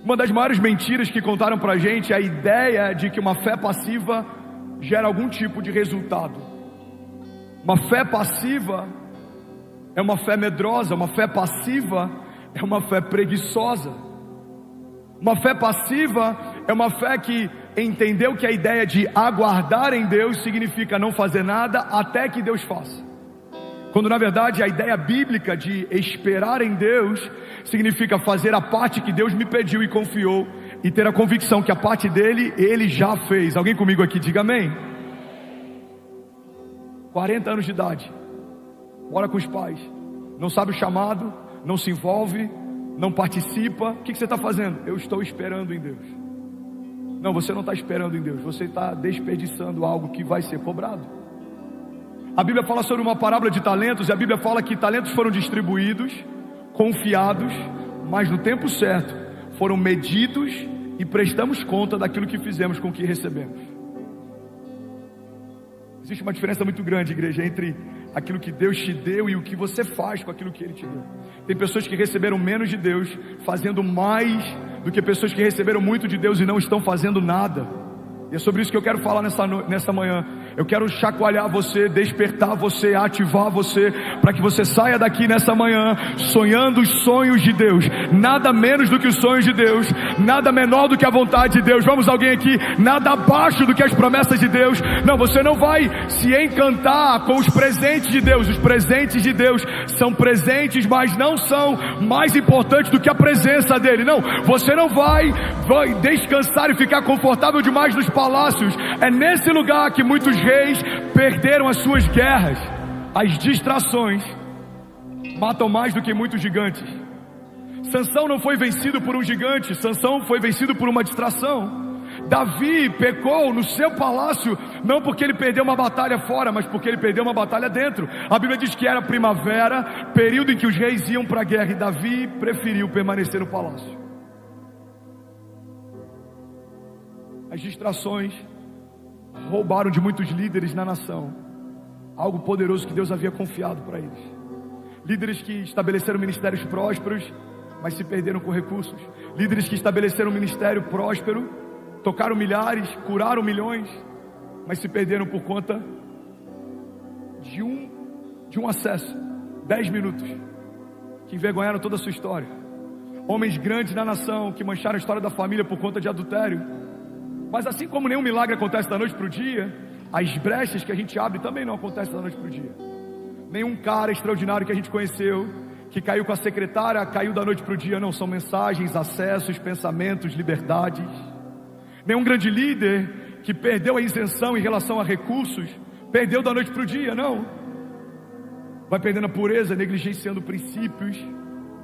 Uma das maiores mentiras que contaram pra gente é a ideia de que uma fé passiva gera algum tipo de resultado. Uma fé passiva é uma fé medrosa, uma fé passiva é uma fé preguiçosa. Uma fé passiva é uma fé que entendeu que a ideia de aguardar em Deus significa não fazer nada até que Deus faça. Quando na verdade a ideia bíblica de esperar em Deus significa fazer a parte que Deus me pediu e confiou, e ter a convicção que a parte dele, Ele já fez. Alguém comigo aqui, diga amém. 40 anos de idade, mora com os pais, não sabe o chamado, não se envolve, não participa. O que você está fazendo? Eu estou esperando em Deus. Não, você não está esperando em Deus, você está desperdiçando algo que vai ser cobrado. A Bíblia fala sobre uma parábola de talentos, e a Bíblia fala que talentos foram distribuídos, confiados, mas no tempo certo, foram medidos e prestamos conta daquilo que fizemos com o que recebemos. Existe uma diferença muito grande, igreja, entre aquilo que Deus te deu e o que você faz com aquilo que Ele te deu. Tem pessoas que receberam menos de Deus, fazendo mais do que pessoas que receberam muito de Deus e não estão fazendo nada. E é sobre isso que eu quero falar nessa manhã. Eu quero chacoalhar você, despertar você, ativar você, para que você saia daqui nessa manhã sonhando os sonhos de Deus. Nada menos do que os sonhos de Deus, nada menor do que a vontade de Deus. Vamos, alguém aqui? Nada abaixo do que as promessas de Deus. Não, você não vai se encantar com os presentes de Deus. Os presentes de Deus são presentes, mas não são mais importantes do que a presença dEle. Não, você não vai descansar e ficar confortável demais nos palácios. É nesse lugar que muitos reis perderam as suas guerras. As distrações matam mais do que muitos gigantes. Sansão não foi vencido por um gigante, Sansão foi vencido por uma distração. Davi pecou no seu palácio, não porque ele perdeu uma batalha fora, mas porque ele perdeu uma batalha dentro. A Bíblia diz que era primavera, período em que os reis iam para a guerra, e Davi preferiu permanecer no palácio. As distrações roubaram de muitos líderes na nação algo poderoso que Deus havia confiado para eles. Líderes que estabeleceram ministérios prósperos, mas se perderam com recursos. Líderes que estabeleceram um ministério próspero, tocaram milhares, curaram milhões, mas se perderam por conta de um acesso, 10 minutos, que envergonharam toda a sua história. Homens grandes na nação que mancharam a história da família por conta de adultério. Mas assim como nenhum milagre acontece da noite para o dia, as brechas que a gente abre também não acontecem da noite para o dia. Nenhum cara extraordinário que a gente conheceu, que caiu com a secretária, caiu da noite para o dia. Não, são mensagens, acessos, pensamentos, liberdades. Nenhum grande líder que perdeu a isenção em relação a recursos, perdeu da noite para o dia, não. Vai perdendo a pureza, negligenciando princípios,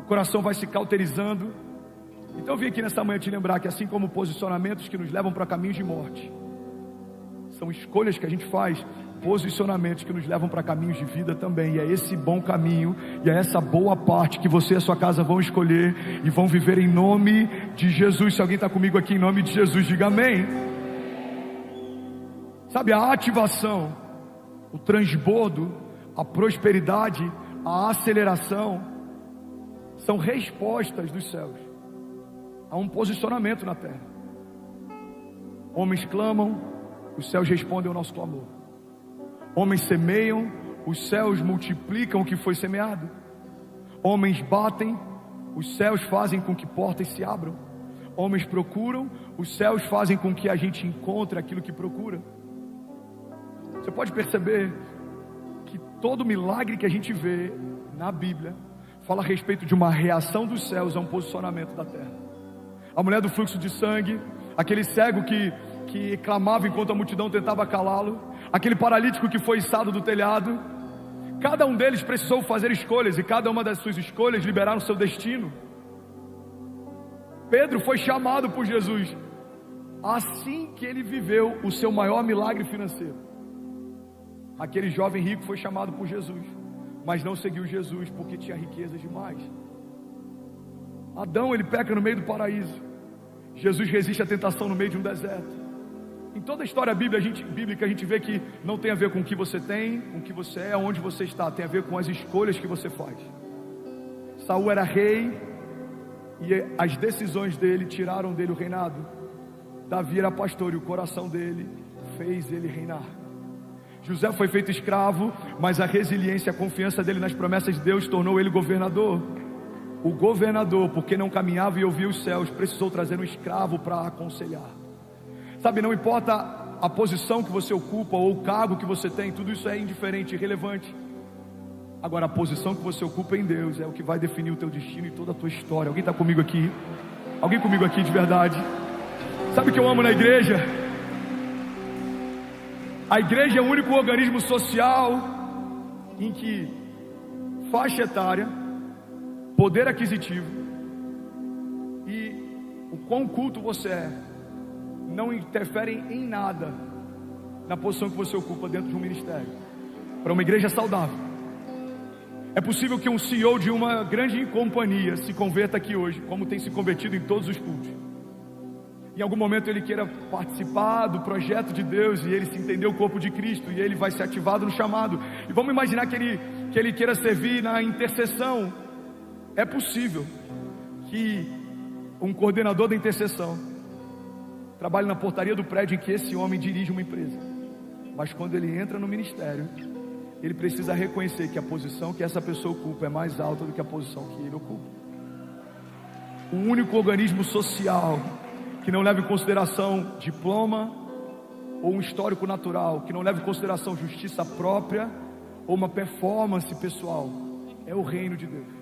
o coração vai se cauterizando. Então eu vim aqui nessa manhã te lembrar que assim como posicionamentos que nos levam para caminhos de morte, são escolhas que a gente faz, posicionamentos que nos levam para caminhos de vida também. E é esse bom caminho, e é essa boa parte que você e a sua casa vão escolher e vão viver em nome de Jesus. Se alguém está comigo aqui em nome de Jesus, diga amém. Sabe, a ativação, o transbordo, a prosperidade, a aceleração são respostas dos céus a um posicionamento na terra. Homens clamam, os céus respondem ao nosso clamor. Homens semeiam, os céus multiplicam o que foi semeado. Homens batem, os céus fazem com que portas se abram. Homens procuram, os céus fazem com que a gente encontre aquilo que procura. Você pode perceber que todo milagre que a gente vê na Bíblia fala a respeito de uma reação dos céus a um posicionamento da terra. A mulher do fluxo de sangue, aquele cego que clamava enquanto a multidão tentava calá-lo, aquele paralítico que foi içado do telhado, cada um deles precisou fazer escolhas, e cada uma das suas escolhas liberaram seu destino. Pedro foi chamado por Jesus assim que ele viveu o seu maior milagre financeiro. Aquele jovem rico foi chamado por Jesus, mas não seguiu Jesus porque tinha riquezas demais. Adão, ele peca no meio do paraíso. Jesus resiste à tentação no meio de um deserto. Em toda a história bíblica a gente vê que não tem a ver com o que você tem, com o que você é, onde você está. Tem a ver com as escolhas que você faz. Saul era rei, e as decisões dele tiraram dele o reinado. Davi era pastor e o coração dele fez ele reinar. José foi feito escravo, mas a resiliência, a confiança dele nas promessas de Deus tornou ele governador. O governador, porque não caminhava e ouvia os céus, precisou trazer um escravo para aconselhar. Sabe, não importa a posição que você ocupa ou o cargo que você tem, tudo isso é indiferente, irrelevante. Agora a posição que você ocupa em Deus é o que vai definir o teu destino e toda a tua história. Alguém está comigo aqui? Alguém comigo aqui de verdade? Sabe o que eu amo na igreja? A igreja é o único organismo social em que faixa etária, poder aquisitivo e o quão culto você é não interferem em nada na posição que você ocupa dentro de um ministério. Para uma igreja saudável, é possível que um CEO de uma grande companhia se converta aqui hoje, como tem se convertido em todos os cultos. Em algum momento ele queira participar do projeto de Deus e ele se entender o corpo de Cristo e ele vai ser ativado no chamado. E vamos imaginar que ele queira servir na intercessão. É possível que um coordenador da intercessão trabalhe na portaria do prédio em que esse homem dirige uma empresa, mas quando ele entra no ministério, ele precisa reconhecer que a posição que essa pessoa ocupa é mais alta do que a posição que ele ocupa. O único organismo social que não leva em consideração diploma ou um histórico natural, que não leva em consideração justiça própria ou uma performance pessoal, é o reino de Deus.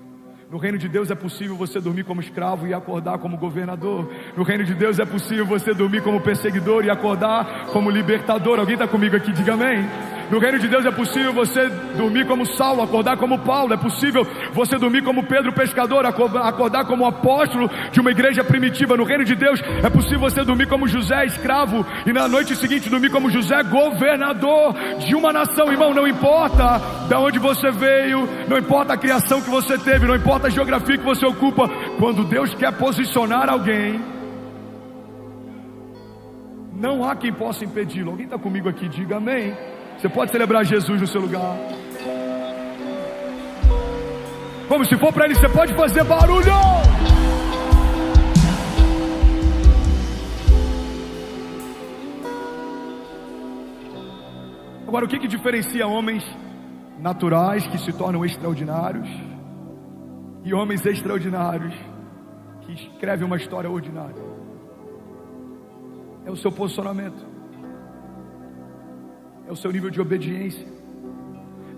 No reino de Deus é possível você dormir como escravo e acordar como governador. No reino de Deus é possível você dormir como perseguidor e acordar como libertador. Alguém está comigo aqui? Diga amém. No reino de Deus é possível você dormir como Saulo, acordar como Paulo. É possível você dormir como Pedro pescador, acordar como apóstolo de uma igreja primitiva. No reino de Deus é possível você dormir como José, escravo, e na noite seguinte dormir como José, governador de uma nação. Irmão, não importa de onde você veio, não importa a criação que você teve, não importa a geografia que você ocupa, quando Deus quer posicionar alguém, não há quem possa impedi-lo. Alguém está comigo aqui? Diga amém. Você pode celebrar Jesus no seu lugar. Vamos, se for para ele, você pode fazer barulho. Agora, o que diferencia homens naturais que se tornam extraordinários e homens extraordinários que escrevem uma história ordinária? É o seu posicionamento, é o seu nível de obediência,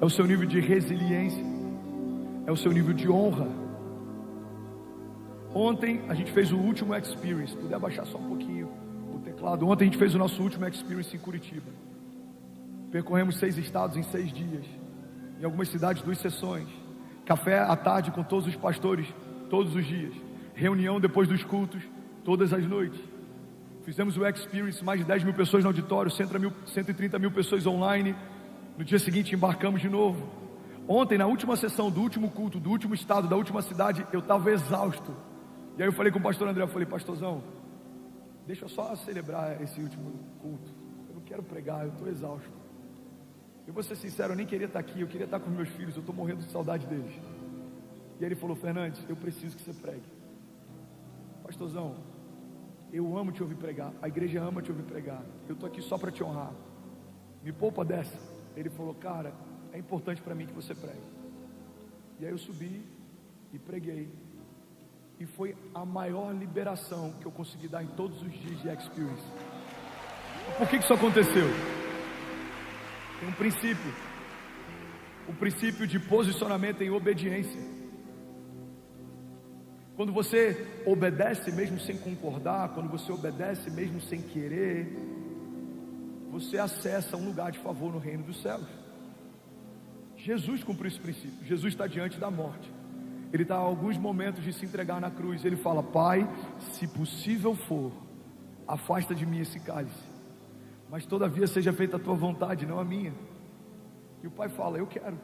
é o seu nível de resiliência, é o seu nível de honra. Ontem a gente fez o último Experience. Puder abaixar só um pouquinho o teclado. Ontem a gente fez o nosso último Experience em Curitiba. Percorremos 6 estados em 6 dias, em algumas cidades 2 sessões, café à tarde com todos os pastores todos os dias, reunião depois dos cultos todas as noites. Fizemos o Experience, mais de 10 mil pessoas no auditório, 130 mil pessoas online. No dia seguinte embarcamos de novo. Ontem, na última sessão do último culto, do último estado, da última cidade, eu estava exausto. E aí eu falei com o pastor André, eu falei: pastorzão, deixa eu só celebrar esse último culto, eu não quero pregar, eu estou exausto. Eu vou ser sincero, eu nem queria estar aqui, eu queria estar com meus filhos, eu estou morrendo de saudade deles. E aí ele falou: Fernandes, eu preciso que você pregue. Pastorzão, eu amo te ouvir pregar, a igreja ama te ouvir pregar, eu estou aqui só para te honrar, me poupa dessa. Ele falou: cara, é importante para mim que você pregue. E aí eu subi e preguei, e foi a maior liberação que eu consegui dar em todos os dias de Experience. Por que isso aconteceu? Tem um princípio, o princípio de posicionamento em obediência. Quando você obedece mesmo sem concordar, quando você obedece mesmo sem querer, você acessa um lugar de favor no reino dos céus. Jesus cumpriu esse princípio. Jesus está diante da morte, ele está a alguns momentos de se entregar na cruz. Ele fala: Pai, se possível for, afasta de mim esse cálice, mas todavia seja feita a tua vontade, não a minha. E o Pai fala: eu quero.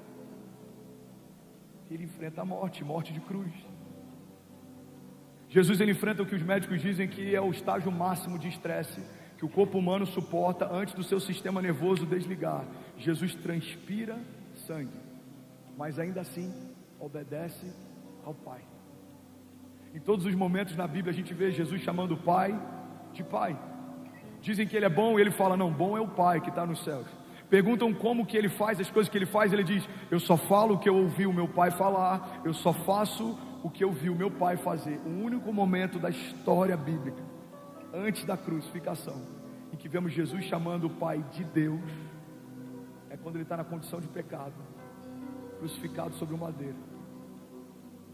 Ele enfrenta a morte, morte de cruz. Jesus, ele enfrenta o que os médicos dizem que é o estágio máximo de estresse que o corpo humano suporta antes do seu sistema nervoso desligar. Jesus transpira sangue, mas ainda assim obedece ao Pai. Em todos os momentos na Bíblia a gente vê Jesus chamando o Pai de Pai. Dizem que Ele é bom e Ele fala, não, bom é o Pai que está nos céus. Perguntam como que Ele faz as coisas que Ele faz, Ele diz, eu só falo o que eu ouvi o meu Pai falar, eu só faço o que eu vi o meu Pai fazer. O único momento da história bíblica, antes da crucificação, em que vemos Jesus chamando o Pai de Deus, é quando Ele está na condição de pecado, crucificado sobre o madeiro.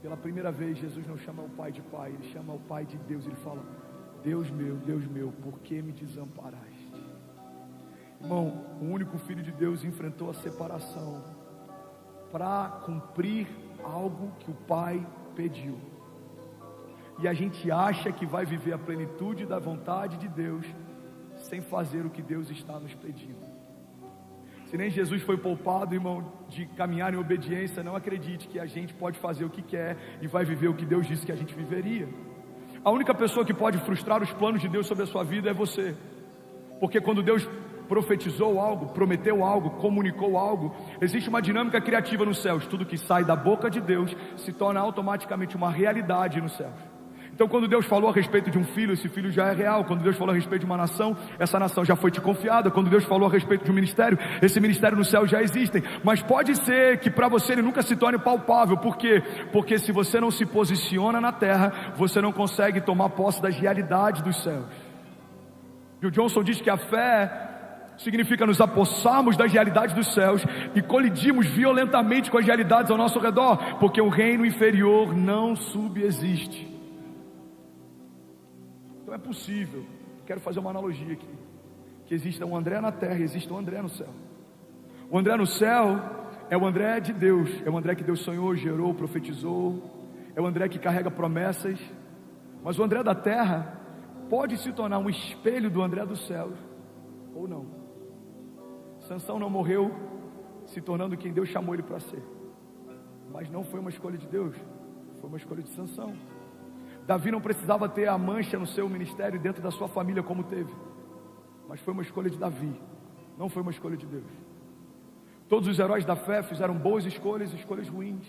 Pela primeira vez Jesus não chama o Pai de Pai, Ele chama o Pai de Deus. Ele fala, Deus meu, por que me desamparaste? Irmão, o único Filho de Deus enfrentou a separação para cumprir algo que o Pai pediu. E a gente acha que vai viver a plenitude da vontade de Deus sem fazer o que Deus está nos pedindo. Se nem Jesus foi poupado, irmão, de caminhar em obediência, não acredite que a gente pode fazer o que quer e vai viver o que Deus disse que a gente viveria. A única pessoa que pode frustrar os planos de Deus sobre a sua vida é você. Porque quando Deus profetizou algo, prometeu algo, comunicou algo, existe uma dinâmica criativa nos céus. Tudo que sai da boca de Deus se torna automaticamente uma realidade nos céus. Então quando Deus falou a respeito de um filho, esse filho já é real. Quando Deus falou a respeito de uma nação, essa nação já foi te confiada. Quando Deus falou a respeito de um ministério, esse ministério no céu já existe. Mas pode ser que para você ele nunca se torne palpável. Por quê? Porque se você não se posiciona na terra, você não consegue tomar posse das realidades dos céus. Bill Johnson diz que a fé significa nos apossarmos das realidades dos céus e colidirmos violentamente com as realidades ao nosso redor, porque o reino inferior não subexiste. Então é possível, quero fazer uma analogia aqui, que exista um André na terra e exista um André no céu. O André no céu é o André de Deus, é o André que Deus sonhou, gerou, profetizou, é o André que carrega promessas. Mas o André da terra pode se tornar um espelho do André do céu, ou não. Sansão não morreu se tornando quem Deus chamou ele para ser, mas não foi uma escolha de Deus, foi uma escolha de Sansão. Davi não precisava ter a mancha no seu ministério e dentro da sua família como teve, mas foi uma escolha de Davi, não foi uma escolha de Deus. Todos os heróis da fé fizeram boas escolhas e escolhas ruins,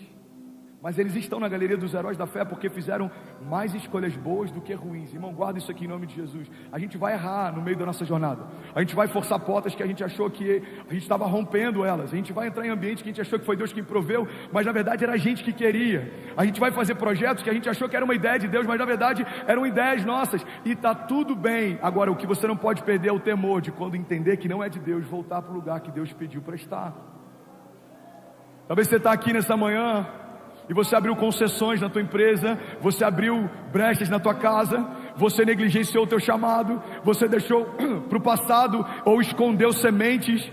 mas eles estão na galeria dos heróis da fé porque fizeram mais escolhas boas do que ruins. Irmão, guarda isso aqui em nome de Jesus. A gente vai errar no meio da nossa jornada, a gente vai forçar portas que a gente achou que a gente estava rompendo elas, a gente vai entrar em ambiente que a gente achou que foi Deus quem proveu, mas na verdade era a gente que queria. A gente vai fazer projetos que a gente achou que era uma ideia de Deus, mas na verdade eram ideias nossas, e está tudo bem. Agora o que você não pode perder é o temor de, quando entender que não é de Deus, voltar para o lugar que Deus pediu para estar. Talvez você está aqui nessa manhã e você abriu concessões na tua empresa, você abriu brechas na tua casa, você negligenciou o teu chamado, você deixou para o passado ou escondeu sementes.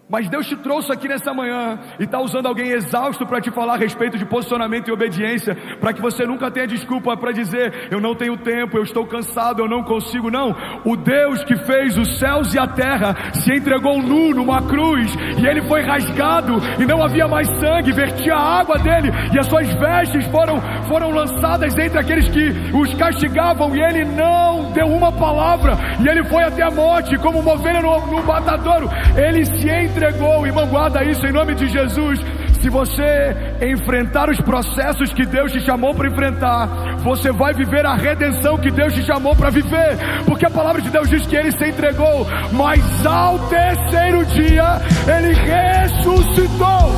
Mas Deus te trouxe aqui nessa manhã e está usando alguém exausto para te falar a respeito de posicionamento e obediência, para que você nunca tenha desculpa para dizer, eu não tenho tempo, eu estou cansado, eu não consigo. Não, o Deus que fez os céus e a terra se entregou nu numa cruz, e ele foi rasgado e não havia mais sangue, vertia a água dele e as suas vestes foram lançadas entre aqueles que os castigavam, e ele não deu uma palavra, e ele foi até a morte como uma ovelha no matadouro. Ele se entregou. Irmão, guarda isso em nome de Jesus. Se você enfrentar os processos que Deus te chamou para enfrentar, você vai viver a redenção que Deus te chamou para viver, porque a palavra de Deus diz que ele se entregou, mas ao terceiro dia ele ressuscitou.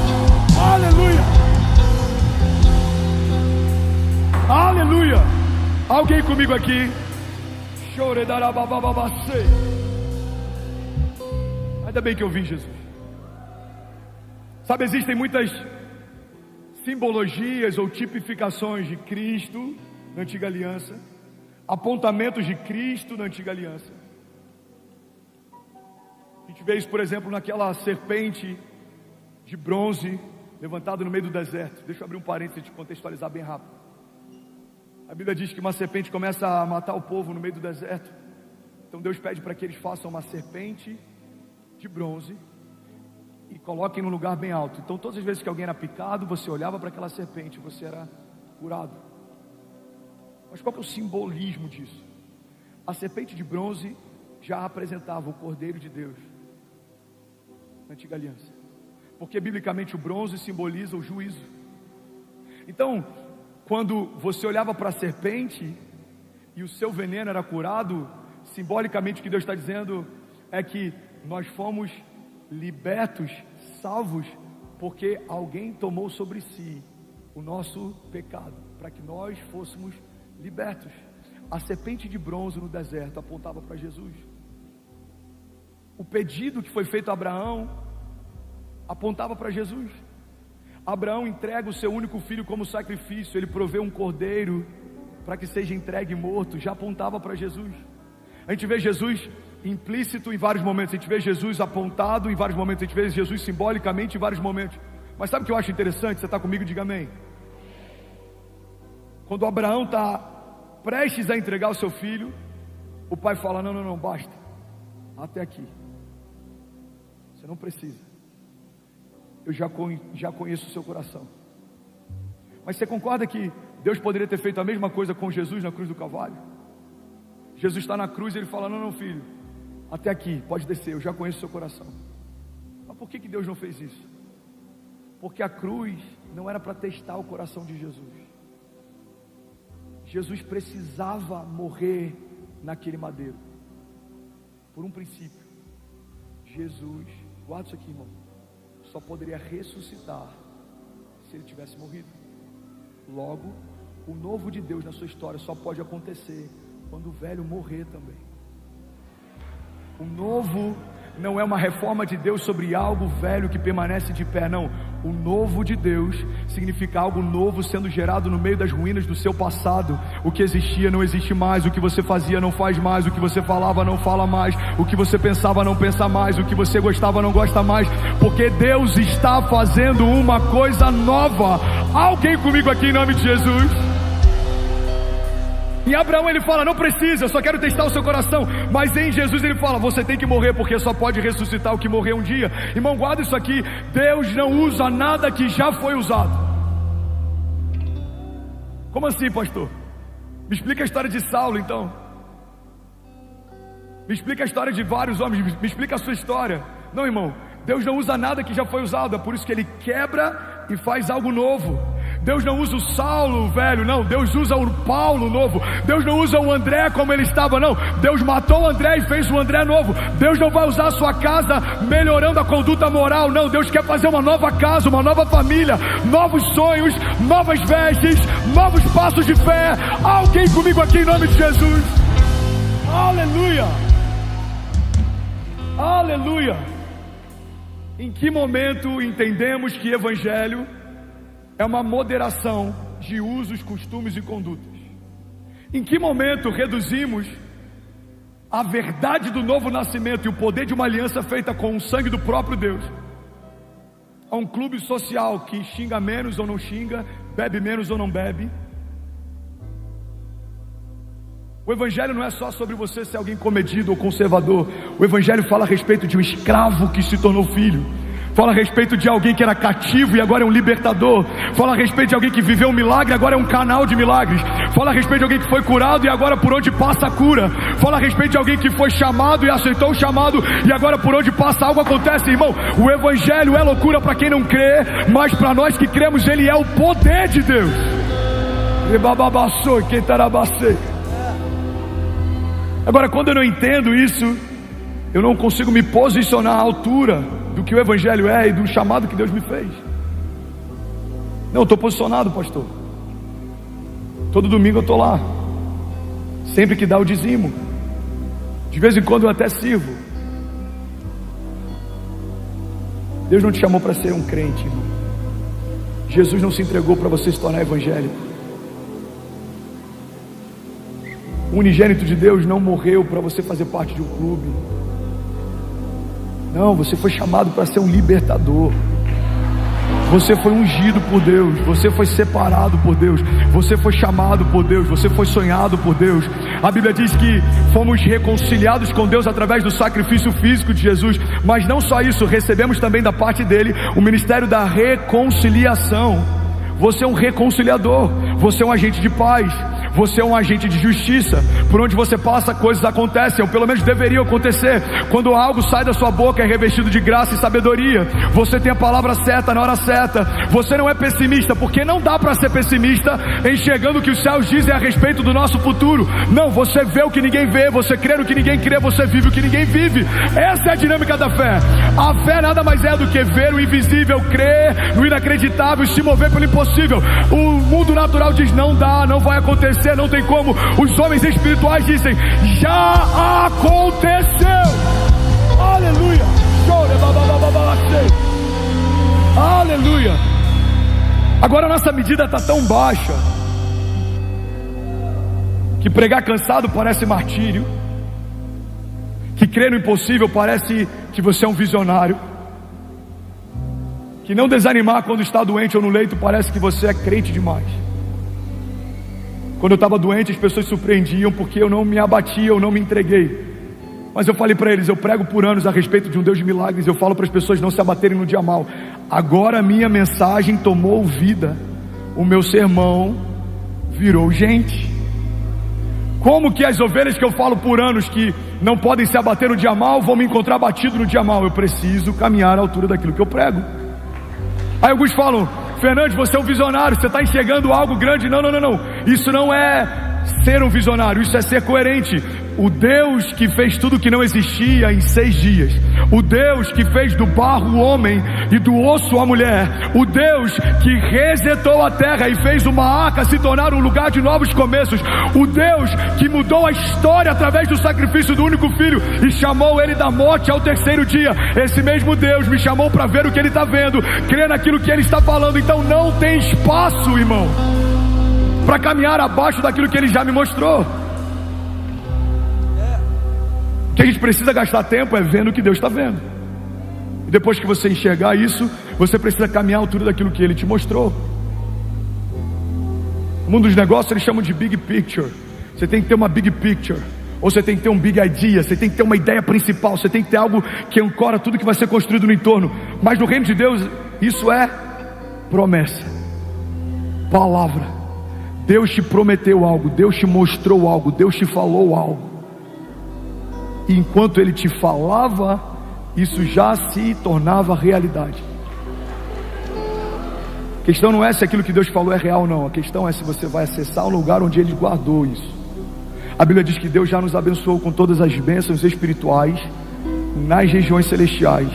Aleluia, aleluia. Alguém comigo aqui? Ainda bem que eu vi Jesus. Sabe, existem muitas simbologias ou tipificações de Cristo na antiga aliança, apontamentos de Cristo na antiga aliança. A gente vê isso, por exemplo, naquela serpente de bronze levantada no meio do deserto. Deixa eu abrir um parênteses e te contextualizar bem rápido. A Bíblia diz que uma serpente começa a matar o povo no meio do deserto. Então Deus pede para que eles façam uma serpente de bronze e coloquem num lugar bem alto. Então todas as vezes que alguém era picado, você olhava para aquela serpente, você era curado. Mas qual que é o simbolismo disso? A serpente de bronze já apresentava o Cordeiro de Deus na antiga aliança, porque biblicamente o bronze simboliza o juízo. Então quando você olhava para a serpente e o seu veneno era curado, simbolicamente o que Deus está dizendo é que nós fomos libertos, salvos, porque alguém tomou sobre si o nosso pecado, para que nós fôssemos libertos. A serpente de bronze no deserto apontava para Jesus. O pedido que foi feito a Abraão apontava para Jesus. Abraão entrega o seu único filho como sacrifício, ele provê um cordeiro para que seja entregue e morto, já apontava para Jesus. A gente vê Jesus implícito em vários momentos, a gente vê Jesus apontado em vários momentos, a gente vê Jesus simbolicamente em vários momentos. Mas sabe o que eu acho interessante? Você está comigo? Diga amém. Quando Abraão está prestes a entregar o seu filho, o pai fala: não, basta, até aqui, você não precisa, eu já conheço o seu coração. Mas você concorda que Deus poderia ter feito a mesma coisa com Jesus na cruz do Calvário? Jesus está na cruz e ele fala: não filho, até aqui, pode descer, eu já conheço o seu coração. Mas por que Deus não fez isso? Porque a cruz não era para testar o coração de Jesus. Jesus precisava morrer naquele madeiro, por um princípio. Jesus, guarda isso aqui, irmão, só poderia ressuscitar se ele tivesse morrido. Logo, o novo de Deus na sua história só pode acontecer quando o velho morrer também. O novo não é uma reforma de Deus sobre algo velho que permanece de pé, não. O novo de Deus significa algo novo sendo gerado no meio das ruínas do seu passado. O que existia não existe mais, o que você fazia não faz mais, o que você falava não fala mais, o que você pensava não pensa mais, o que você gostava não gosta mais, porque Deus está fazendo uma coisa nova. Alguém comigo aqui em nome de Jesus? Em Abraão ele fala: não precisa, eu só quero testar o seu coração. Mas em Jesus ele fala: você tem que morrer, porque só pode ressuscitar o que morreu um dia. Irmão, guarda isso aqui: Deus não usa nada que já foi usado. Como assim, pastor? Me explica a história de Saulo então. Me explica a história de vários homens, me explica a sua história. Não, irmão, Deus não usa nada que já foi usado, é por isso que ele quebra e faz algo novo. Deus não usa o Saulo velho, não. Deus usa o Paulo novo. Deus não usa o André como ele estava, não. Deus matou o André e fez o André novo. Deus não vai usar a sua casa melhorando a conduta moral, não. Deus quer fazer uma nova casa, uma nova família, novos sonhos, novas vestes, novos passos de fé. Alguém comigo aqui em nome de Jesus? Aleluia, aleluia. Em que momento entendemos que evangelho é uma moderação de usos, costumes e condutas? Em que momento reduzimos a verdade do novo nascimento e o poder de uma aliança feita com o sangue do próprio Deus a um clube social que xinga menos ou não xinga, bebe menos ou não bebe? O evangelho não é só sobre você ser alguém comedido ou conservador. O evangelho fala a respeito de um escravo que se tornou filho. Fala a respeito de alguém que era cativo e agora é um libertador. Fala a respeito de alguém que viveu um milagre e agora é um canal de milagres. Fala a respeito de alguém que foi curado e agora por onde passa a cura. Fala a respeito de alguém que foi chamado e aceitou o chamado e agora por onde passa algo acontece. Irmão, o evangelho é loucura para quem não crê, mas para nós que cremos ele é o poder de Deus. Agora, quando eu não entendo isso, eu não consigo me posicionar à altura do que o evangelho é e do chamado que Deus me fez. Não, eu estou posicionado, pastor. Todo domingo eu estou lá, sempre que dá o dizimo. De vez em quando eu até sirvo. Deus não te chamou para ser um crente, irmão. Jesus não se entregou para você se tornar evangélico. O unigênito de Deus não morreu para você fazer parte de um clube. Não, você foi chamado para ser um libertador. Você foi ungido por Deus. Você foi separado por Deus. Você foi chamado por Deus. Você foi sonhado por Deus. A Bíblia diz que fomos reconciliados com Deus através do sacrifício físico de Jesus. Mas não só isso, recebemos também da parte dele o ministério da reconciliação. Você é um reconciliador. Você é um agente de paz. Você é um agente de justiça. Por onde você passa, coisas acontecem, ou pelo menos deveriam acontecer. Quando algo sai da sua boca, é revestido de graça e sabedoria. Você tem a palavra certa na hora certa. Você não é pessimista, porque não dá para ser pessimista enxergando o que os céus dizem a respeito do nosso futuro. Não, você vê o que ninguém vê, você crê no que ninguém crê, você vive o que ninguém vive. Essa é a dinâmica da fé. A fé nada mais é do que ver o invisível, crer no inacreditável, se mover pelo impossível. O mundo natural diz: não dá, não vai acontecer, não tem como. Os homens espirituais dizem: já aconteceu. Aleluia. Aleluia. Agora a nossa medida está tão baixa que pregar cansado parece martírio, que crer no impossível parece que você é um visionário, que não desanimar quando está doente ou no leito parece que você é crente demais. Quando eu estava doente, as pessoas surpreendiam porque eu não me abatia, eu não me entreguei. Mas eu falei para eles: eu prego por anos a respeito de um Deus de milagres. Eu falo para as pessoas não se abaterem no dia mal. Agora a minha mensagem tomou vida. O meu sermão virou gente. Como que as ovelhas que eu falo por anos que não podem se abater no dia mal vão me encontrar batido no dia mal? Eu preciso caminhar à altura daquilo que eu prego. Aí alguns falam: Fernandes, você é um visionário, você está enxergando algo grande. Não. Isso não é ser um visionário, isso é ser coerente. O Deus que fez tudo que não existia em 6 dias, o Deus que fez do barro o homem e do osso a mulher, o Deus que resetou a terra e fez uma arca se tornar um lugar de novos começos, o Deus que mudou a história através do sacrifício do único filho e chamou ele da morte ao 3º dia. Esse mesmo Deus me chamou para ver o que ele está vendo, crer naquilo que ele está falando. Então não tem espaço, irmão, para caminhar abaixo daquilo que ele já me mostrou. O que a gente precisa gastar tempo é vendo o que Deus está vendo. E depois que você enxergar isso, você precisa caminhar à altura daquilo que ele te mostrou. No mundo dos negócios eles chamam de big picture. Você tem que ter uma big picture, ou você tem que ter um big idea. Você tem que ter uma ideia principal, você tem que ter algo que ancora tudo que vai ser construído no entorno. Mas no reino de Deus, isso é promessa, palavra. Deus te prometeu algo, Deus te mostrou algo, Deus te falou algo. E enquanto ele te falava, isso já se tornava realidade. A questão não é se aquilo que Deus falou é real ou não. A questão é se você vai acessar o lugar onde ele guardou isso. A Bíblia diz que Deus já nos abençoou com todas as bênçãos espirituais nas regiões celestiais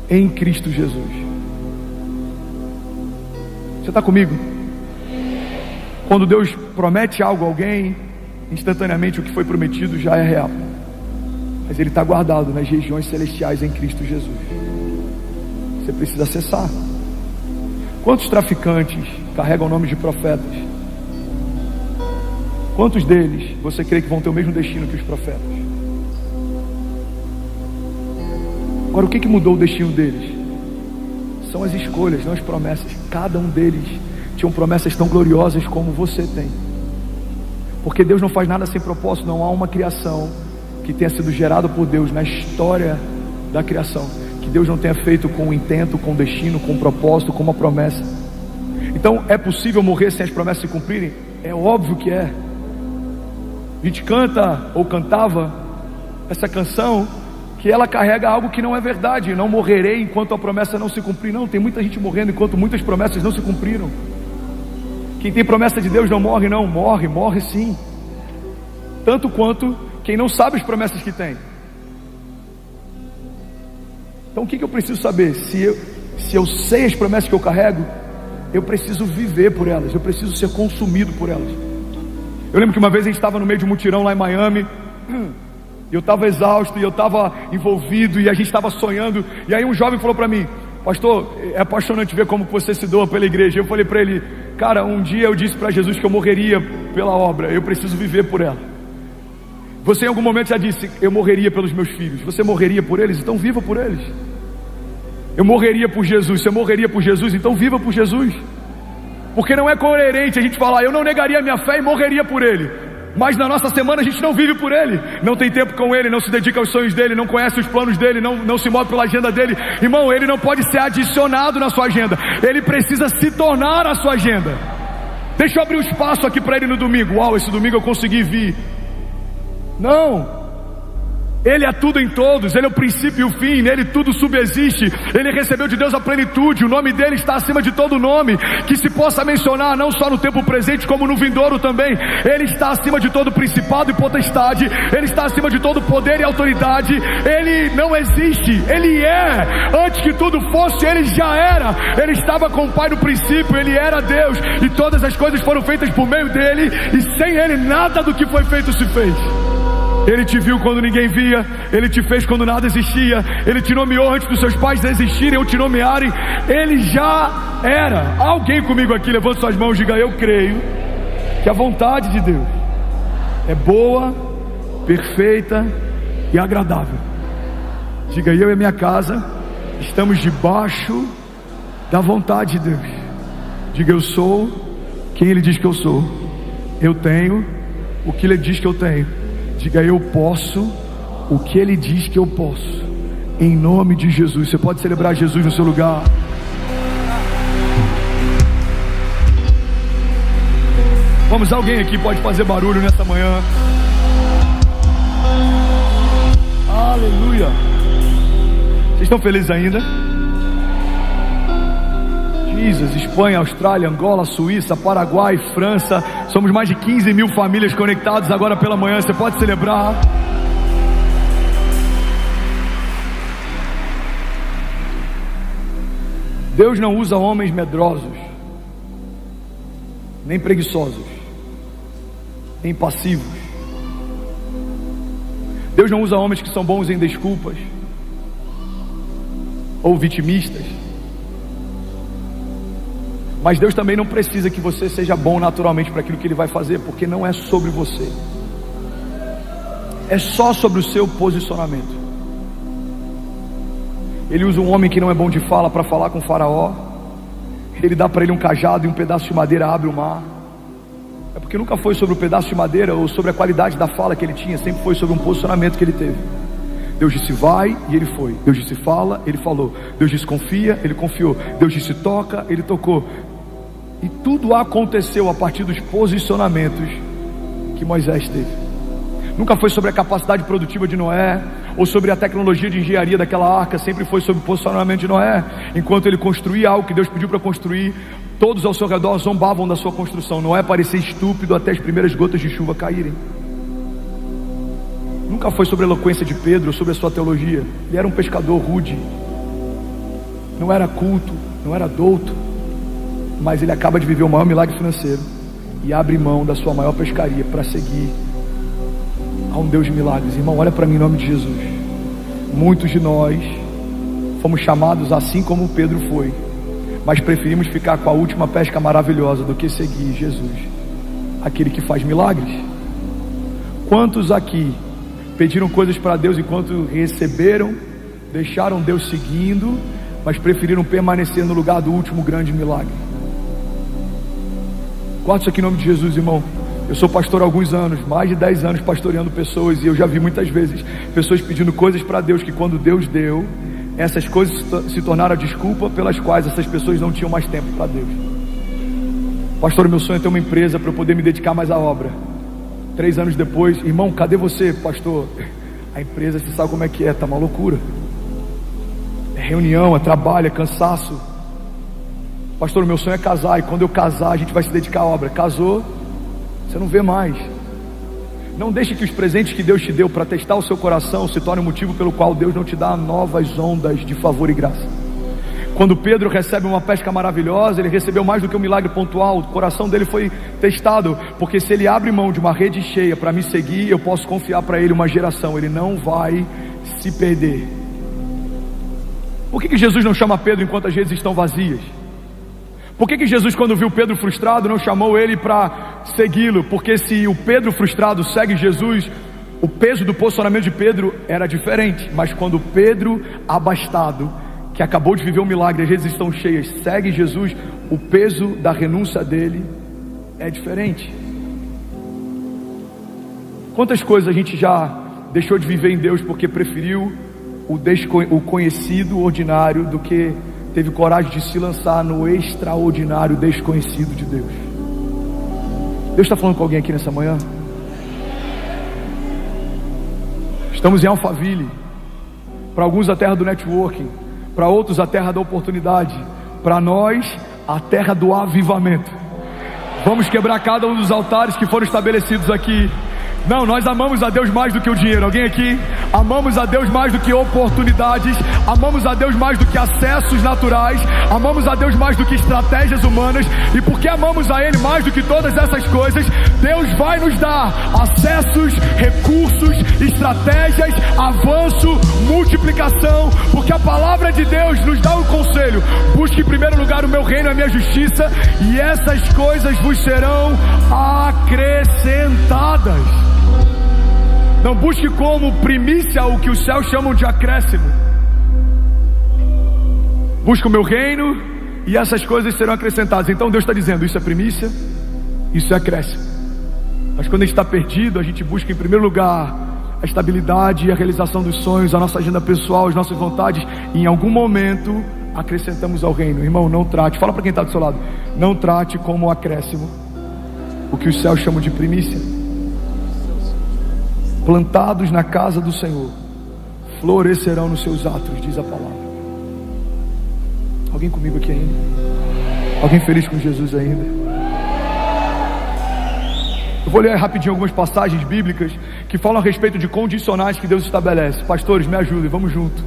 em Cristo Jesus. Você está comigo? Quando Deus promete algo a alguém, instantaneamente o que foi prometido já é real. Mas ele está guardado nas regiões celestiais em Cristo Jesus. Você precisa acessar. Quantos traficantes carregam nomes de profetas? Quantos deles você crê que vão ter o mesmo destino que os profetas? Agora, o que mudou o destino deles? São as escolhas, não as promessas. Cada um deles tinham promessas tão gloriosas como você tem. Porque Deus não faz nada sem propósito. Não há uma criação que tenha sido gerado por Deus na história da criação que Deus não tenha feito com intento, com destino, com propósito, com uma promessa. Então é possível morrer sem as promessas se cumprirem? É óbvio que é. A gente canta ou cantava essa canção que ela carrega algo que não é verdade. Não morrerei enquanto a promessa não se cumprir. Não, tem muita gente morrendo enquanto muitas promessas não se cumpriram. Quem tem promessa de Deus não morre, não. Morre sim. Tanto quanto quem não sabe as promessas que tem. Então o que eu preciso saber? Se eu sei as promessas que eu carrego, eu preciso viver por elas, eu preciso ser consumido por elas. Eu lembro que uma vez a gente estava no meio de um mutirão lá em Miami, e eu estava exausto, e eu estava envolvido, e a gente estava sonhando, e aí um jovem falou para mim: pastor, é apaixonante ver como você se doa pela igreja. Eu falei para ele: cara, um dia eu disse para Jesus que eu morreria pela obra, eu preciso viver por ela. Você em algum momento já disse: eu morreria pelos meus filhos. Você morreria por eles? Então viva por eles. Eu morreria por Jesus. Você morreria por Jesus? Então viva por Jesus. Porque não é coerente a gente falar: eu não negaria a minha fé e morreria por ele, mas na nossa semana a gente não vive por ele, não tem tempo com ele, não se dedica aos sonhos dele, não conhece os planos dele, não se move pela agenda dele. Irmão, ele não pode ser adicionado na sua agenda, ele precisa se tornar a sua agenda. Deixa eu abrir um espaço aqui para ele no domingo. Uau, esse domingo eu consegui vir. Não. Ele é tudo em todos, Ele é o princípio e o fim, nele tudo subsiste. Ele recebeu de Deus a plenitude, o nome dele está acima de todo nome que se possa mencionar, não só no tempo presente como no vindouro também. Ele está acima de todo principado e potestade, Ele está acima de todo poder e autoridade. Ele não existe, Ele é. Antes que tudo fosse, Ele já era. Ele estava com o Pai no princípio, Ele era Deus, e todas as coisas foram feitas por meio dele, e sem Ele nada do que foi feito se fez. Ele te viu quando ninguém via, Ele te fez quando nada existia, Ele te nomeou antes dos seus pais existirem ou te nomearem. Ele já era. Alguém comigo aqui, levante suas mãos e diga: eu creio que a vontade de Deus é boa, perfeita e agradável. Diga: eu e minha casa estamos debaixo da vontade de Deus. Diga: eu sou quem Ele diz que eu sou, eu tenho o que Ele diz que eu tenho. Diga: eu posso o que Ele diz que eu posso, em nome de Jesus. Você pode celebrar Jesus no seu lugar. Vamos, alguém aqui pode fazer barulho nessa manhã? Aleluia. Vocês estão felizes ainda? Jesus, Espanha, Austrália, Angola, Suíça, Paraguai, França. Somos mais de 15 mil famílias conectadas agora pela manhã. Você pode celebrar. Deus não usa homens medrosos, nem preguiçosos, nem passivos. Deus não usa homens que são bons em desculpas ou vitimistas. Mas Deus também não precisa que você seja bom naturalmente para aquilo que Ele vai fazer, porque não é sobre você, é só sobre o seu posicionamento. Ele usa um homem que não é bom de fala para falar com o faraó. Ele dá para ele um cajado e um pedaço de madeira abre o mar. É porque nunca foi sobre o pedaço de madeira ou sobre a qualidade da fala que ele tinha, sempre foi sobre um posicionamento que ele teve. Deus disse vai, e ele foi. Deus disse fala, ele falou. Deus disse confia, ele confiou. Deus disse toca, ele tocou. E tudo aconteceu a partir dos posicionamentos que Moisés teve. Nunca foi sobre a capacidade produtiva de Noé, ou sobre a tecnologia de engenharia daquela arca. Sempre foi sobre o posicionamento de Noé. Enquanto ele construía algo que Deus pediu para construir, todos ao seu redor zombavam da sua construção. Noé parecia estúpido até as primeiras gotas de chuva caírem. Nunca foi sobre a eloquência de Pedro ou sobre a sua teologia. Ele era um pescador rude, não era culto, não era douto, mas ele acaba de viver o maior milagre financeiro e abre mão da sua maior pescaria para seguir a um Deus de milagres. Irmão, olha para mim em nome de Jesus. Muitos de nós fomos chamados assim como Pedro foi, mas preferimos ficar com a última pesca maravilhosa do que seguir Jesus, aquele que faz milagres. Quantos aqui pediram coisas para Deus enquanto receberam, deixaram Deus seguindo, mas preferiram permanecer no lugar do último grande milagre? Guarda isso aqui em nome de Jesus, irmão. Eu sou pastor há alguns anos, mais de 10 anos pastoreando pessoas, e eu já vi muitas vezes pessoas pedindo coisas para Deus, que quando Deus deu, essas coisas se tornaram a desculpa pelas quais essas pessoas não tinham mais tempo para Deus. Pastor, meu sonho é ter uma empresa para eu poder me dedicar mais à obra. 3 anos depois, irmão, cadê você, pastor? A empresa, você sabe como é que é, tá uma loucura. É reunião, é trabalho, é cansaço. Pastor, meu sonho é casar, e quando eu casar a gente vai se dedicar à obra. Casou, você não vê mais. Não deixe que os presentes que Deus te deu para testar o seu coração se tornem um motivo pelo qual Deus não te dá novas ondas de favor e graça. Quando Pedro recebe uma pesca maravilhosa, ele recebeu mais do que um milagre pontual. O coração dele foi testado, porque se ele abre mão de uma rede cheia para me seguir, eu posso confiar para ele uma geração. Ele não vai se perder. Por que Jesus não chama Pedro enquanto as redes estão vazias? Por que Jesus, quando viu Pedro frustrado, não chamou ele para segui-lo? Porque se o Pedro frustrado segue Jesus, o peso do posicionamento de Pedro era diferente. Mas quando Pedro abastado, que acabou de viver um milagre, as redes estão cheias, segue Jesus, o peso da renúncia dele é diferente. Quantas coisas a gente já deixou de viver em Deus porque preferiu o conhecido ordinário do que teve coragem de se lançar no extraordinário desconhecido de Deus? Deus está falando com alguém aqui nessa manhã? Estamos em Alphaville. Para alguns a terra do networking, para outros a terra da oportunidade, para nós a terra do avivamento. Vamos quebrar cada um dos altares que foram estabelecidos aqui. Não, nós amamos a Deus mais do que o dinheiro. Alguém aqui? Amamos a Deus mais do que oportunidades. Amamos a Deus mais do que acessos naturais. Amamos a Deus mais do que estratégias humanas. E porque amamos a Ele mais do que todas essas coisas, Deus vai nos dar acessos, recursos, estratégias, avanço, multiplicação. Porque a palavra de Deus nos dá um conselho: busque em primeiro lugar o meu reino e a minha justiça, e essas coisas vos serão acrescentadas. Não busque como primícia o que os céus chamam de acréscimo. Busque o meu reino e essas coisas serão acrescentadas. Então Deus está dizendo: isso é primícia, isso é acréscimo. Mas quando a gente está perdido, a gente busca em primeiro lugar a estabilidade e a realização dos sonhos, a nossa agenda pessoal, as nossas vontades, e em algum momento acrescentamos ao reino. Irmão, não trate, fala para quem está do seu lado, não trate como acréscimo o que os céus chamam de primícia. Plantados na casa do Senhor, florescerão nos seus atos, diz a palavra. Alguém comigo aqui ainda? Alguém feliz com Jesus ainda? Eu vou ler rapidinho algumas passagens bíblicas que falam a respeito de condicionais que Deus estabelece. Pastores, me ajudem, vamos junto.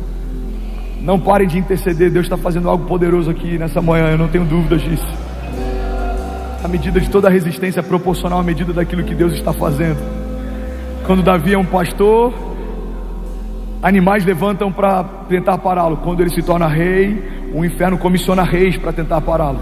Não parem de interceder, Deus está fazendo algo poderoso aqui nessa manhã, eu não tenho dúvidas disso. A medida de toda a resistência é proporcional à medida daquilo que Deus está fazendo. Quando Davi é um pastor, animais levantam para tentar pará-lo. Quando ele se torna rei, o inferno comissiona reis para tentar pará-lo.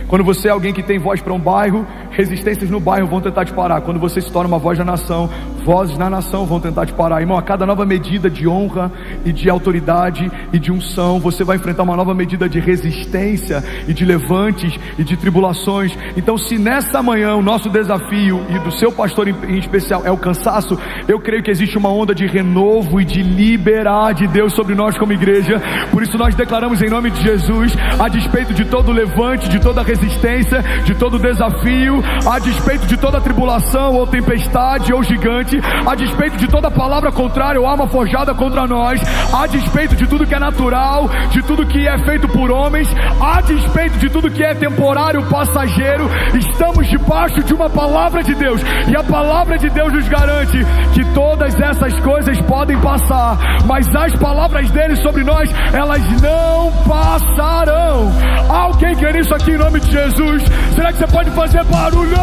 Quando você é alguém que tem voz para um bairro, resistências no bairro vão tentar te parar. Quando você se torna uma voz da nação, vozes na nação vão tentar te parar. Irmão, a cada nova medida de honra e de autoridade e de unção, você vai enfrentar uma nova medida de resistência e de levantes e de tribulações. Então, se nessa manhã o nosso desafio, e do seu pastor em especial, é o cansaço, eu creio que existe uma onda de renovo e de liberar de Deus sobre nós como igreja. Por isso nós declaramos em nome de Jesus, a despeito de todo levante, de toda resistência, de todo desafio, a despeito de toda tribulação ou tempestade ou gigante, a despeito de toda palavra contrária ou arma forjada contra nós, a despeito de tudo que é natural, de tudo que é feito por homens, a despeito de tudo que é temporário, passageiro, estamos debaixo de uma palavra de Deus, e a palavra de Deus nos garante que todas essas coisas podem passar, mas as palavras dele sobre nós, elas não passarão. Alguém quer isso aqui em nome de Jesus? Será que você pode fazer barulho?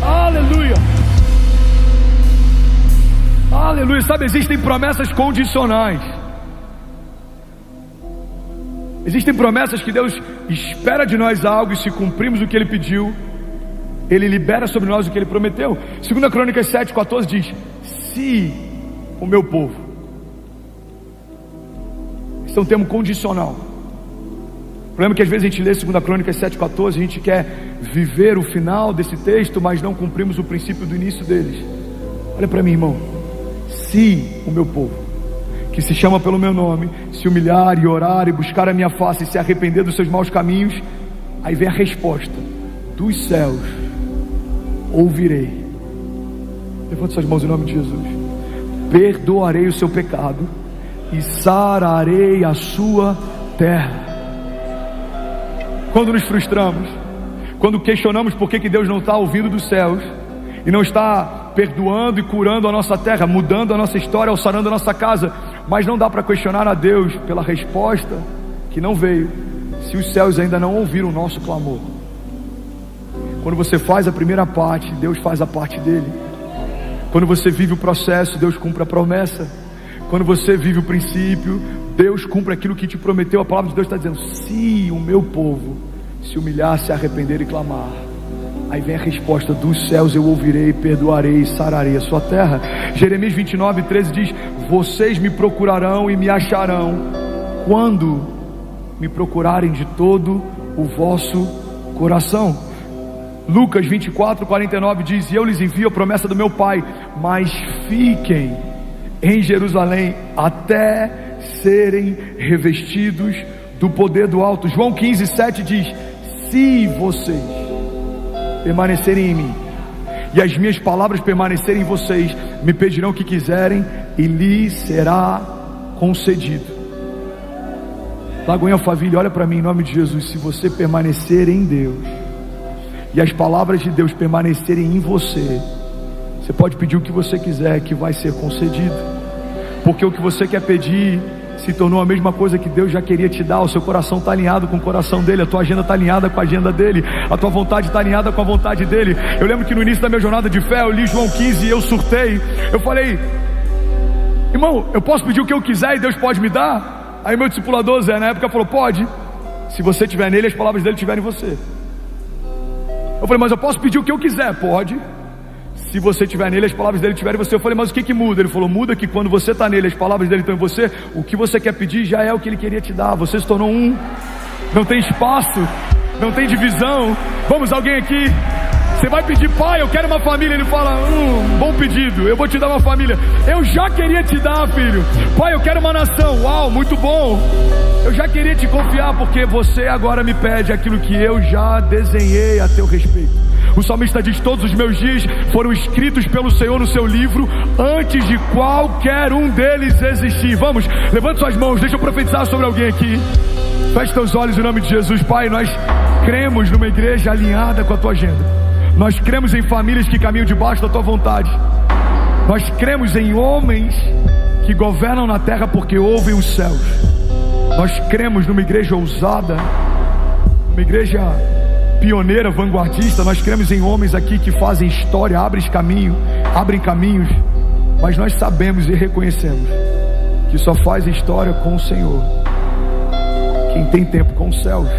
Aleluia. Aleluia. Sabe, existem promessas condicionais. Existem promessas que Deus espera de nós algo, e se cumprimos o que Ele pediu, Ele libera sobre nós o que Ele prometeu. 2 Crônicas 7:14 diz: se o meu povo. Esse é um termo condicional. O problema é que às vezes a gente lê 2 Crônicas 7:14, a gente quer viver o final desse texto, mas não cumprimos o princípio do início deles. Olha para mim, irmão. Se o meu povo, que se chama pelo meu nome, se humilhar e orar e buscar a minha face e se arrepender dos seus maus caminhos, aí vem a resposta: dos céus ouvirei. Levante suas mãos em nome de Jesus. Perdoarei o seu pecado e sararei a sua terra. Quando nos frustramos, quando questionamos por que Deus não está ouvindo dos céus e não está perdoando e curando a nossa terra, mudando a nossa história, sarando a nossa casa, mas não dá para questionar a Deus pela resposta que não veio, se os céus ainda não ouviram o nosso clamor. Quando você faz a primeira parte, Deus faz a parte dele. Quando você vive o processo, Deus cumpre a promessa. Quando você vive o princípio, Deus cumpre aquilo que te prometeu. A palavra de Deus está dizendo: se o meu povo se humilhar, se arrepender e clamar, aí vem a resposta: dos céus eu ouvirei, perdoarei e sararei a sua terra. Jeremias 29:13 diz: vocês me procurarão e me acharão quando me procurarem de todo o vosso coração. Lucas 24:49 diz: e eu lhes envio a promessa do meu Pai, mas fiquem em Jerusalém até serem revestidos do poder do alto. João 15:7 diz: se vocês permanecerem em mim e as minhas palavras permanecerem em vocês, me pedirão o que quiserem e lhes será concedido. Lagoinha Alphaville, olha para mim em nome de Jesus. Se você permanecer em Deus e as palavras de Deus permanecerem em você, você pode pedir o que você quiser, que vai ser concedido. Porque o que você quer pedir se tornou a mesma coisa que Deus já queria te dar. O seu coração está alinhado com o coração dele, a tua agenda está alinhada com a agenda dele, a tua vontade está alinhada com a vontade dele. Eu lembro que no início da minha jornada de fé, eu li João 15 e eu surtei. Eu falei: irmão, eu posso pedir o que eu quiser e Deus pode me dar? Aí meu discipulador Zé, na época, falou: pode, se você estiver nele, as palavras dele estiverem em você. Eu falei: mas eu posso pedir o que eu quiser? Pode, se você estiver nele, as palavras dele estiverem em você. Eu falei: mas o que muda? Ele falou: muda que quando você está nele, as palavras dele estão em você, o que você quer pedir já é o que ele queria te dar. Você se tornou um, não tem espaço, não tem divisão. Vamos, alguém aqui, você vai pedir: pai, eu quero uma família. Ele fala: bom pedido, eu vou te dar uma família. Eu já queria te dar, filho. Pai, eu quero uma nação. Uau, muito bom. Eu já queria te confiar, porque você agora me pede aquilo que eu já desenhei a teu respeito. O salmista diz: todos os meus dias foram escritos pelo Senhor no seu livro, antes de qualquer um deles existir. Vamos, levante suas mãos, deixa eu profetizar sobre alguém aqui. Feche teus olhos em nome de Jesus. Pai, nós cremos numa igreja alinhada com a tua agenda. Nós cremos em famílias que caminham debaixo da tua vontade. Nós cremos em homens que governam na terra porque ouvem os céus. Nós cremos numa igreja ousada, uma igreja pioneira, vanguardista. Nós cremos em homens aqui que fazem história, abrem caminhos. Mas nós sabemos e reconhecemos que só faz história com o Senhor quem tem tempo com os céus.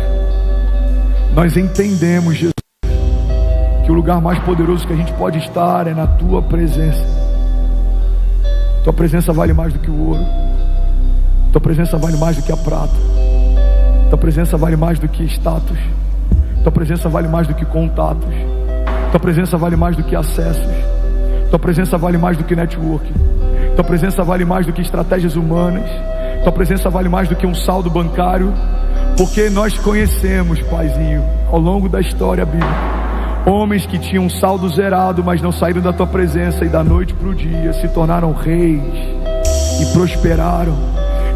Nós entendemos, Jesus, que o lugar mais poderoso que a gente pode estar é na tua presença. Tua presença vale mais do que o ouro. Tua presença vale mais do que a prata. Tua presença vale mais do que status. Tua presença vale mais do que contatos. Tua presença vale mais do que acessos. Tua presença vale mais do que network. Tua presença vale mais do que estratégias humanas. Tua presença vale mais do que um saldo bancário. Porque nós conhecemos, Paizinho, ao longo da história bíblica, homens que tinham um saldo zerado, mas não saíram da tua presença, e da noite para o dia se tornaram reis e prosperaram.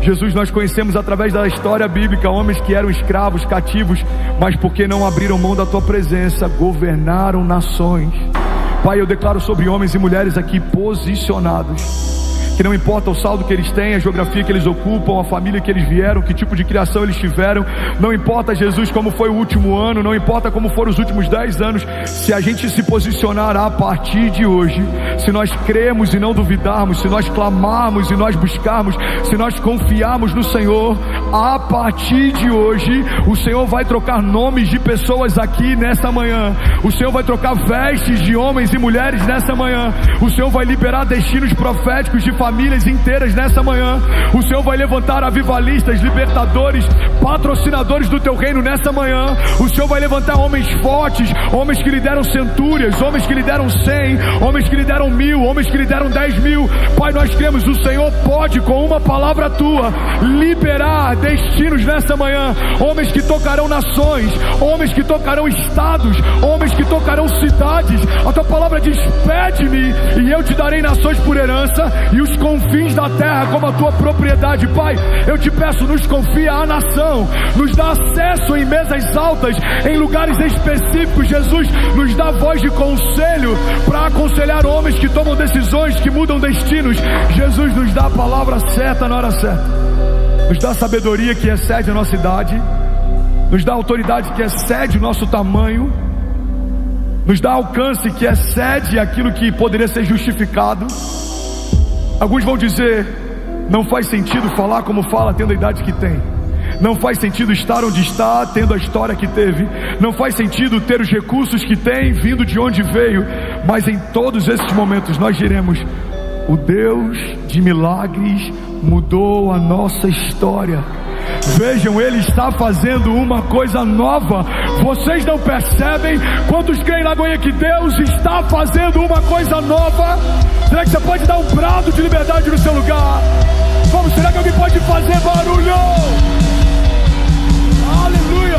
Jesus, nós conhecemos através da história bíblica homens que eram escravos, cativos, mas porque não abriram mão da tua presença, governaram nações. Pai, eu declaro sobre homens e mulheres aqui posicionados, que não importa o saldo que eles têm, a geografia que eles ocupam, a família que eles vieram, que tipo de criação eles tiveram, não importa, Jesus, como foi o último ano, não importa como foram os últimos 10 anos, se a gente se posicionar a partir de hoje, se nós cremos e não duvidarmos, se nós clamarmos e nós buscarmos, se nós confiarmos no Senhor, a partir de hoje, o Senhor vai trocar nomes de pessoas aqui nessa manhã, o Senhor vai trocar vestes de homens e mulheres nessa manhã, o Senhor vai liberar destinos proféticos de famílias inteiras nessa manhã. O Senhor vai levantar avivalistas, libertadores, patrocinadores do teu reino nessa manhã. O Senhor vai levantar homens fortes, homens que lideram centúrias, homens que lideram 100, homens que lideram 1000, homens que lideram 10.000. Pai, nós cremos, o Senhor pode, com uma palavra tua, liberar destinos nessa manhã. Homens que tocarão nações, homens que tocarão estados, homens que tocarão cidades. A tua palavra diz: pede-me e eu te darei nações por herança e os confins da terra como a tua propriedade. Pai, eu te peço, nos confia a nação, nos dá acesso em mesas altas, em lugares específicos. Jesus, nos dá voz de conselho para aconselhar homens que tomam decisões, que mudam destinos. Jesus, nos dá a palavra certa na hora certa, nos dá sabedoria que excede a nossa idade, nos dá autoridade que excede o nosso tamanho, nos dá alcance que excede aquilo que poderia ser justificado. Alguns vão dizer: não faz sentido falar como fala tendo a idade que tem, não faz sentido estar onde está tendo a história que teve, não faz sentido ter os recursos que tem vindo de onde veio. Mas em todos esses momentos nós diremos: o Deus de milagres mudou a nossa história. Vejam, Ele está fazendo uma coisa nova. Vocês não percebem? Quantos creem, Lagoinha, que Deus está fazendo uma coisa nova? Será que você pode dar um brado de liberdade no seu lugar? Vamos, será que alguém pode fazer barulho? Aleluia!